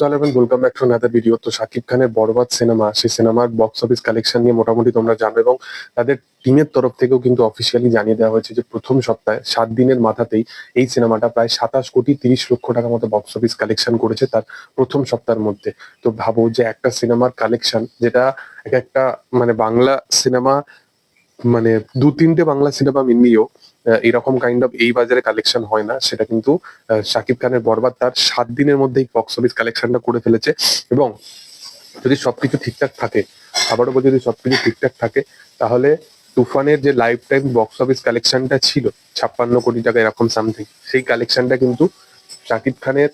Welcome back to another video. তো শাকিব খানের বরবাদ cinema, সেই সিনেমার বক্স অফিস কালেকশন নিয়ে মোটামুটি তোমরা জানো, এবং তাদের টিমের তরফ থেকেও কিন্তু অফিসিয়ালি জানিয়ে দেওয়া হয়েছে যে প্রথম সপ্তাহে 7 দিনের মাথাতেই এই সিনেমাটা প্রায় 27 কোটি 30 লক্ষ টাকা মতো বক্স অফিস কালেকশন করেছে তার প্রথম সপ্তাহের মধ্যে। তো ভাবো যে একটা সিনেমার কালেকশন, যেটা এক একটা মানে বাংলা সিনেমা, মানে 2-3টে বাংলা সিনেমা মিলিয়েও এরকম কাইন্ড অফ এই বাজারে কালেকশন হয় না, সেটা কিন্তু শাকিব খানের বরবাদ তার 7 দিনের মধ্যেই বক্স অফিস কালেকশনটা করে ফেলেছে। এবং যদি সবকিছু ঠিকঠাক থাকে, আবারও বলছি, যদি সবকিছু ঠিকঠাক থাকে, তাহলে তুফানের যে লাইফ টাইম বক্স অফিস কালেকশনটা ছিল 56 কোটি টাকা এরকম সামথিং, সেই কালেকশনটা কিন্তু শাকিব খানের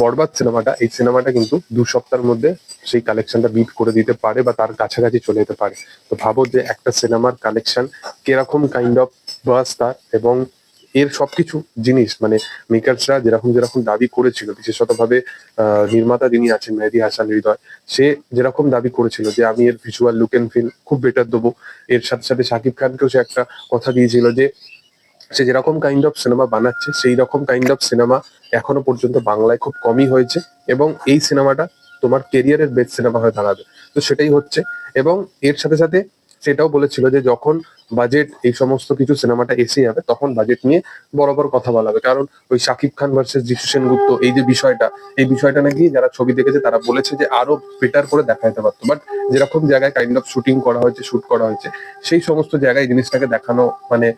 বরবাদ সিনেমাটা, এই সিনেমাটা কিন্তু 2 সপ্তাহের মধ্যে সেই কালেকশনটা বিট করে দিতে পারে বা তার কাছাকাছি চলে যেতে পারে। তো ভাবো যে একটা সিনেমার কালেকশন কিরকম কাইন্ড অফ বাস তার, এবং এর সবকিছু জিনিস মানে মেকার্সরা যেরকম যেরকম দাবি করেছিল, বিশেষত ভাবে নির্মাতা যিনি আছেন মেহেদী হাসান হৃদয়, সে যেরকম দাবি করেছিল যে আমি এর ভিজুয়াল লুক এন্ড ফিল খুব বেটার দেবো। এর সাথে সাথে শাকিব খানকেও সে একটা কথা দিয়েছিল যে সে যেরকম কাইন্ড অফ সিনেমা বানাচ্ছে, সেই রকম কাইন্ড অফ সিনেমা এখনো পর্যন্ত বাংলায় খুব কমই হয়েছে, এবং এই সিনেমাটা তোমার কেরিয়ারের বেস্ট সিনেমা হয়ে দাঁড়াবে। তো সেটাই হচ্ছে। এবং এর সাথে সাথে সেটাও বলেছিল যে যখন বাজেট এই সমস্ত কিছু সিনেমাটা এসে যাবে, তখন বাজেট নিয়ে বরাবর কথা বলা হবে। কারণ ওই শাকিব খান ভার্সেস যিশু সেনগুপ্ত, এই যে বিষয়টা, এই বিষয়টা নাকি যারা ছবি দেখেছে তারা বলেছে যে আরো বেটার করে দেখা যেতে পারতো, বাট যেরকম জায়গায় কাইন্ড অফ শুটিং করা হয়েছে, শুট করা হয়েছে, সেই সমস্ত জায়গায় জিনিসটাকে দেখানো মানে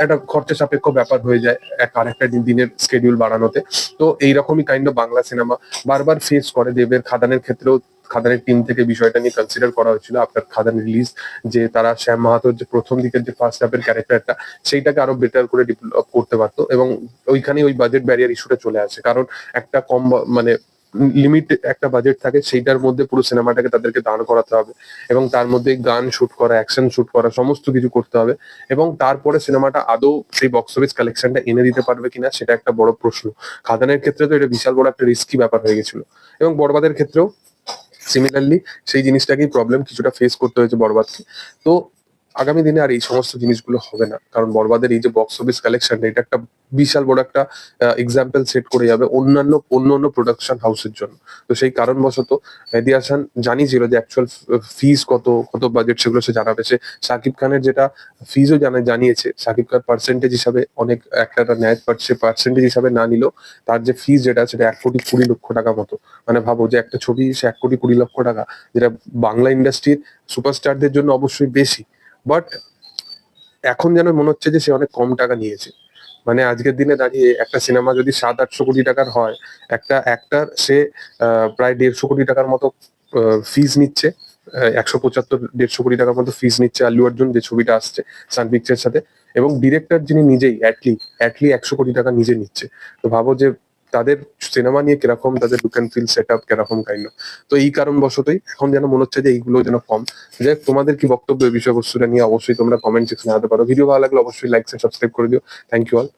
একটা খরচা সাপেক্ষ ব্যাপার হয়ে যায় আরেকটা দিনের স্কেডিউল বাড়ানোতে। তো এইরকমই কাইন্ড অফ বাংলা সিনেমা বারবার ফেস করে। দেবের খাদানের ক্ষেত্রেও খাদানের টিম থেকে বিষয়টা নিয়ে কনসিডার করা হয়েছিল আফটার খাদান রিলিজ, যে তারা শ্যাম মাহাতোর যে প্রথম দিকের যে ফার্স্ট হাফের ক্যারেক্টারটা, সেইটাকে আরো বেটার করে ডেভেলপ করতে পারতো। এবং ওইখানে ওই বাজেট ব্যারিয়ার ইস্যুটা চলে আসে, কারণ একটা কম মানে লিমিট একটা বাজেট থাকে, সেইটার মধ্যে পুরো সিনেমাটাকে তাদেরকে দাঁড় করাতে হবে, এবং তার মধ্যে গান শুট করা, অ্যাকশন শুট করা, সমস্ত কিছু করতে হবে। এবং তারপরে সিনেমাটা আদৌ সেই বক্স অফিস কালেকশনটা এনে দিতে পারবে কিনা, সেটা একটা বড় প্রশ্ন। খাদানের ক্ষেত্রে তো এটা বিশাল বড় একটা রিস্কি ব্যাপার হয়ে গেছিল, এবং বরবাদের ক্ষেত্রেও সিমিলারলি সেই জিনিসটাকেই প্রবলেম কিছুটা ফেস করতে হয়েছে বরবাদকে। তো আগামী দিনে আর এই সমস্ত জিনিসগুলো হবে না, কারণ বরবাদের এই যে বক্স অফিস কালেকশন, এটা একটা বিশাল বড় একটা এক্সাম্পল সেট করে যাবে অন্যান্য অন্য প্রোডাকশন হাউসের জন্য। তো সেই কারণবশত মেহেদী হাসান জানিয়েছিল যে অ্যাকচুয়াল ফিজ কত কত বাজেট, সেগুলো সে জানাবে। সে শাকিব খানের যেটা ফিজও জানিয়েছে, শাকিব খান পার্সেন্টেজ হিসাবে অনেক একটা নেয়, বাট সে পার্সেন্টেজ হিসাবে না নিলেও তার যে ফিজ যেটা, সেটা 1 কোটি 20 লক্ষ টাকা মতো। মানে ভাবো যে একটা ছবি সে 1 কোটি 20 লক্ষ টাকা, যেটা বাংলা ইন্ডাস্ট্রির সুপারস্টারদের জন্য অবশ্যই বেশি, বাট এখন যেন মনে হচ্ছে যে সে অনেক কম টাকা নিয়েছে। মানে আজকের দিনে দাঁড়িয়ে একটা সিনেমা যদি 700-800 কোটি টাকার হয়, একটা অ্যাক্টার সে প্রায় 150 কোটি টাকার মতো ফিজ নিচ্ছে। 175-150 কোটি টাকার মতো ফিজ নিচ্ছে আল্লু অর্জুন যে ছবিটা আসছে সান পিকচারের সাথে, এবং ডিরেক্টর যিনি নিজেই অ্যাটলি 100 কোটি টাকা নিজে নিচ্ছে। তো ভাবো যে তাদের সিনেমা নিয়ে কিরকম তাদের look and feel set up কিরকম কাইন্ড। তো এই কারণবশতই এখন যেন মনে হচ্ছে যে এইগুলো যেন কম। যাই হোক, তোমাদের কি বক্তব্য এই বিষয়বস্তুটা নিয়ে অবশ্যই তোমরা কমেন্ট সেকশনে জানাতে পারো। ভিডিও ভালো লাগলে অবশ্যই লাইক সাবস্ক্রাইব করে দিও। Thank you all.